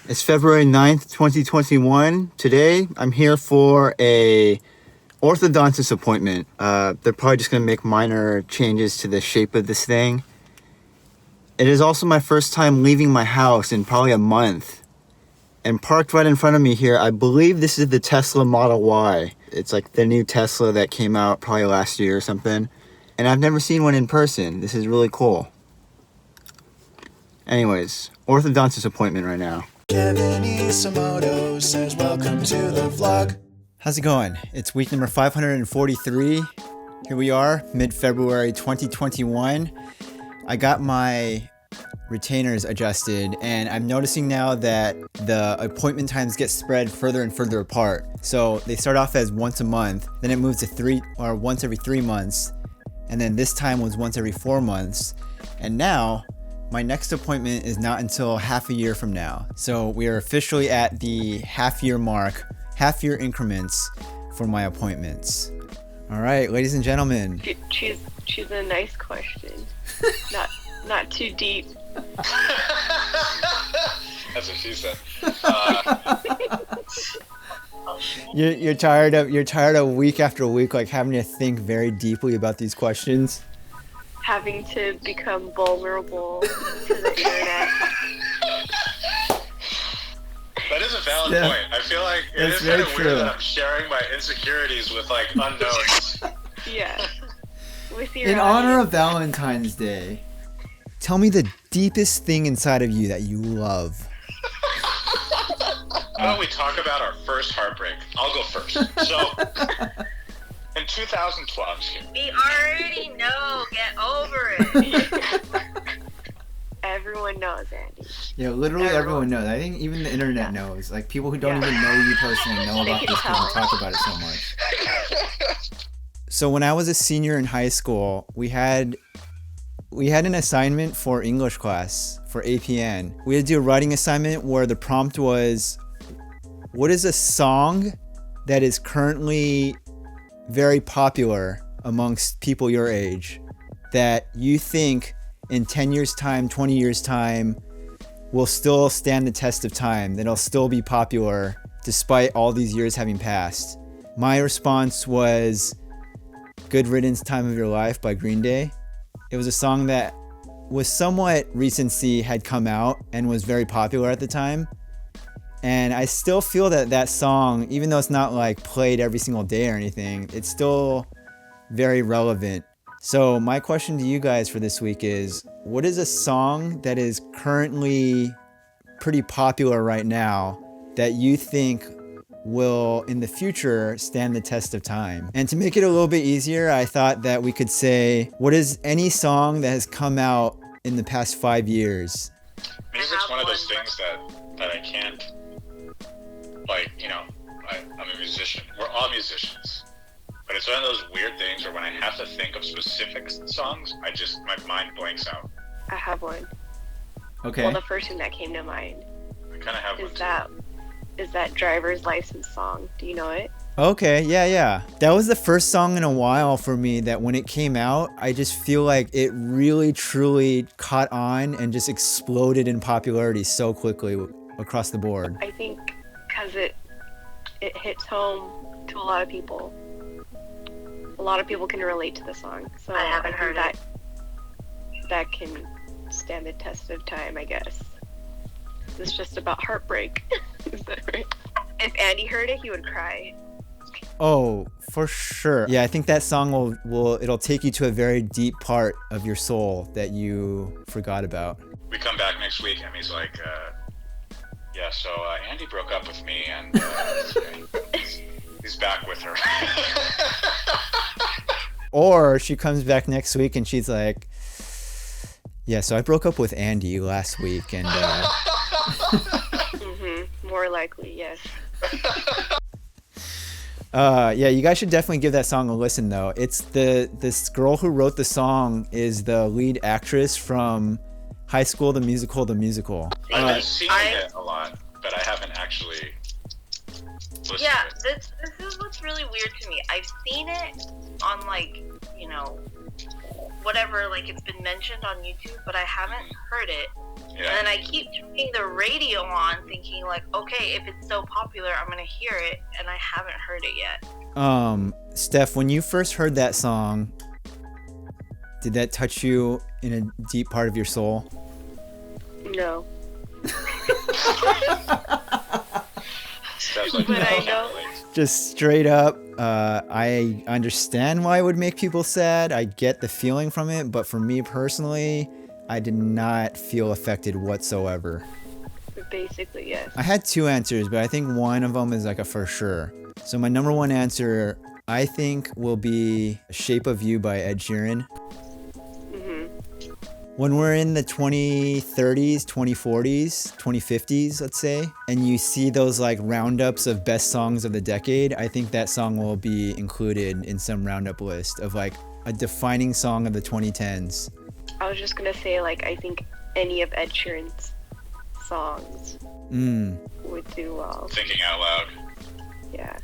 It's February 9th, 2021. Today, I'm here for a orthodontist appointment. They're probably just going to make minor changes to the shape of this thing. It is also my first time leaving my house in probably a month. And parked right in front of me here, I believe this is the Tesla Model Y. It's like the new Tesla that came out probably last year or something. And I've never seen one in person. This is really cool. Anyways, orthodontist appointment right now. Kevin Isomoto says welcome to the vlog. How's it going? It's week number 543. Here we are, mid-February 2021. I got my retainers adjusted, and I'm noticing now that the appointment times get spread further and further apart. So they start off as once a month, then it moves to once every 3 months, and then this time was once every 4 months, and now my next appointment is not until half a year from now. So we are officially at the half-year mark, half-year increments for my appointments. All right, ladies and gentlemen. Choose a nice question. not too deep. That's what she said. You're tired of week after week, like having to think very deeply about these questions. Having to become vulnerable to the internet. That is a valid point. I feel like it is kind of weird that I'm sharing my insecurities with like unknowns. Yeah. With your In honor of Valentine's Day, tell me the deepest thing inside of you that you love. How about we talk about our first heartbreak? I'll go first. So, in 2012, I'm just kidding. We already know. Get over it. Everyone knows, Andy. Yeah, literally everyone knows. I think even the internet knows. Like people who don't even know you personally know about this because you talk about it so much. So when I was a senior in high school, we had an assignment for English class for APN. We had to do a writing assignment where the prompt was, what is a song that is currently very popular amongst people your age that you think in 10 years time, 20 years time will still stand the test of time, that it'll still be popular despite all these years having passed? My response was Good Riddance, Time of Your Life by Green Day. It was a song that was somewhat recency had come out and was very popular at the time. And I still feel that song, even though it's not like played every single day or anything, it's still very relevant. So my question to you guys for this week is, what is a song that is currently pretty popular right now that you think will in the future stand the test of time? And to make it a little bit easier, I thought that we could say, what is any song that has come out in the past 5 years? Because it's one of those things that I can't, like, you know, I'm a musician. We're all musicians. But it's one of those weird things where when I have to think of specific songs, my mind blanks out. I have one. Okay. Well, the first thing that came to mind I kind of have one is that Driver's License song. Do you know it? Okay, yeah. That was the first song in a while for me that when it came out, I just feel like it really, truly caught on and just exploded in popularity so quickly across the board. I think because it hits home to a lot of people. A lot of people can relate to the song. So I haven't heard that. That can stand the test of time, I guess. It's just about heartbreak. Is that right? If Andy heard it, he would cry. Oh, for sure. Yeah, I think that song it'll take you to a very deep part of your soul that you forgot about. We come back next week, and he's like, so Andy broke up with me, and he's back with her. Or she comes back next week and she's like, yeah, so I broke up with Andy last week, and More likely, yes. Yeah, you guys should definitely give that song a listen though. It's this girl who wrote the song is the lead actress from High School, the Musical. I've been seeing it a lot, but I haven't actually listened Yeah, to it. this is what's really weird to me. I've seen it on, like, you know, whatever, like, it's been mentioned on YouTube, but I haven't heard it. And then I keep turning the radio on, thinking like, okay, if it's so popular, I'm gonna hear it, and I haven't heard it yet. Steph, when you first heard that song, did that touch you in a deep part of your soul? No. Steph's like, But no, I know- definitely. Just straight up, I understand why it would make people sad. I get the feeling from it, but for me personally, I did not feel affected whatsoever. Basically, yes. I had two answers, but I think one of them is like a for sure. So my number one answer, I think, will be Shape of You by Ed Sheeran. When we're in the 2030s, 2040s, 2050s, let's say, and you see those like roundups of best songs of the decade, I think that song will be included in some roundup list of like a defining song of the 2010s. I was just gonna say, like, I think any of Ed Sheeran's songs would do well. Thinking out loud. Yeah.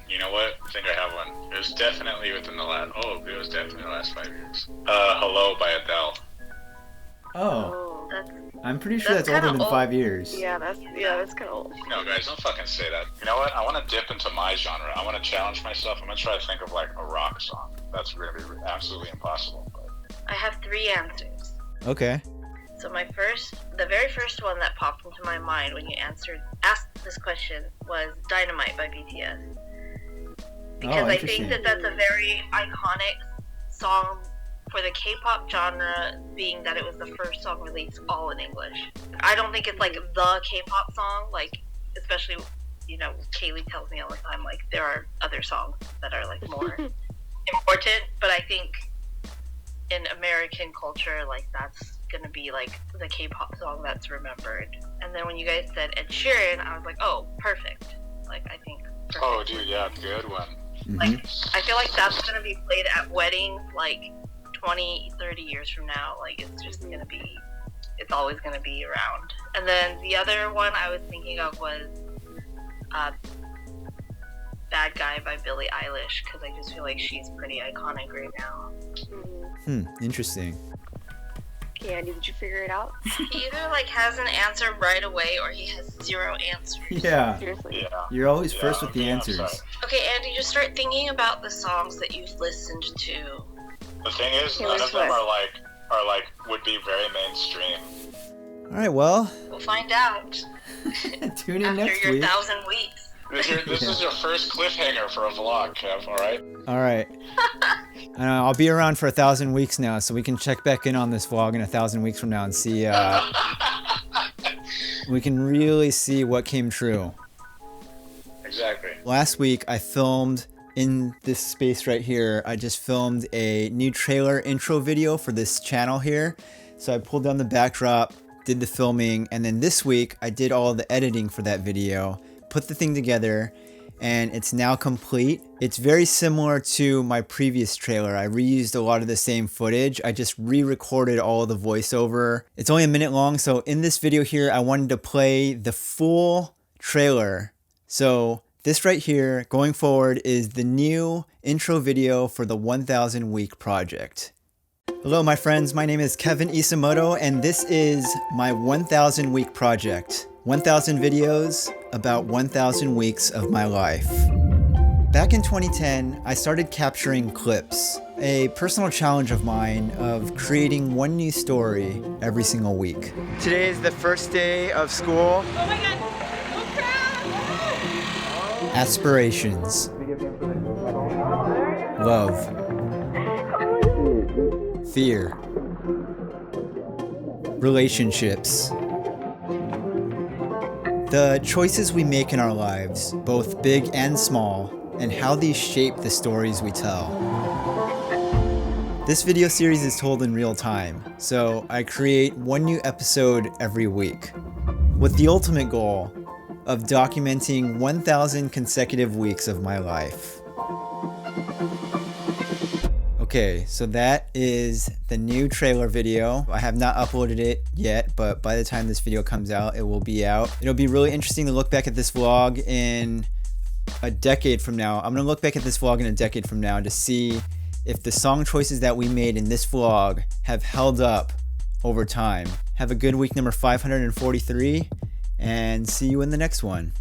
You know what? I think I have one. It was definitely within the last. Oh, it was definitely the last 5 years. "Hello" by Adele. Oh, That's, I'm pretty sure that's That's older kinda than old. 5 years. Yeah, that's kind of old. No, guys, don't fucking say that. You know what? I want to dip into my genre. I want to challenge myself. I'm gonna try to think of like a rock song. That's gonna be absolutely impossible. But I have 3 answers. Okay. So the very first one that popped into my mind when you asked this question was "Dynamite" by BTS, because I interesting. think that that's a very iconic song for the K-pop genre, being that it was the first song released all in English. I don't think it's like the K-pop song, like, especially, you know, Kaylee tells me all the time, like, there are other songs that are like more important, but I think in American culture, like, that's gonna be like the K-pop song that's remembered. And then when you guys said Ed Sheeran, I was like, oh, perfect. Like, I think perfect. oh, dude, yeah, good one. Like, I feel like that's gonna be played at weddings like 20, 30 years from now. Like, it's just gonna be, it's always gonna be around. And then the other one I was thinking of was Bad Guy by Billie Eilish, because I just feel like she's pretty iconic right now. Interesting. Okay, Andy, did you figure it out? He either like has an answer right away or he has 0 answers. Yeah. Seriously. Yeah. You're always first Yeah, with the I'm answers. sorry. Okay, Andy, just start thinking about the songs that you've listened to. The thing is, Taylor none of them Swift. are like would be very mainstream. All right, well, We'll find out tune in after next your week. 1,000 weeks. This is your first cliffhanger for a vlog, Kev. All right. All right. I'll be around for 1,000 weeks now, so we can check back in on this vlog in 1,000 weeks from now and see. We can really see what came true. Exactly. Last week, I filmed in this space right here. I just filmed a new trailer intro video for this channel here. So I pulled down the backdrop, did the filming, and then this week I did all the editing for that video, put the thing together, and it's now complete. It's very similar to my previous trailer. I reused a lot of the same footage. I just re-recorded all the voiceover. It's only a minute long, so in this video here, I wanted to play the full trailer. So this right here, going forward, is the new intro video for the 1,000 Week Project. Hello, my friends. My name is Kevin Isomoto, and this is my 1,000 Week Project. 1,000 videos about 1,000 weeks of my life. Back in 2010, I started capturing clips, a personal challenge of mine of creating one new story every single week. Today is the first day of school. Oh my god! Oh crap! Aspirations. Love. Fear. Relationships. The choices we make in our lives, both big and small, and how these shape the stories we tell. This video series is told in real time, so I create one new episode every week, with the ultimate goal of documenting 1,000 consecutive weeks of my life. Okay, so that is the new trailer video. I have not uploaded it yet, but by the time this video comes out, it will be out. It'll be really interesting to look back at this vlog in a decade from now. I'm gonna look back at this vlog in a decade from now to see if the song choices that we made in this vlog have held up over time. Have a good week number 543, and see you in the next one.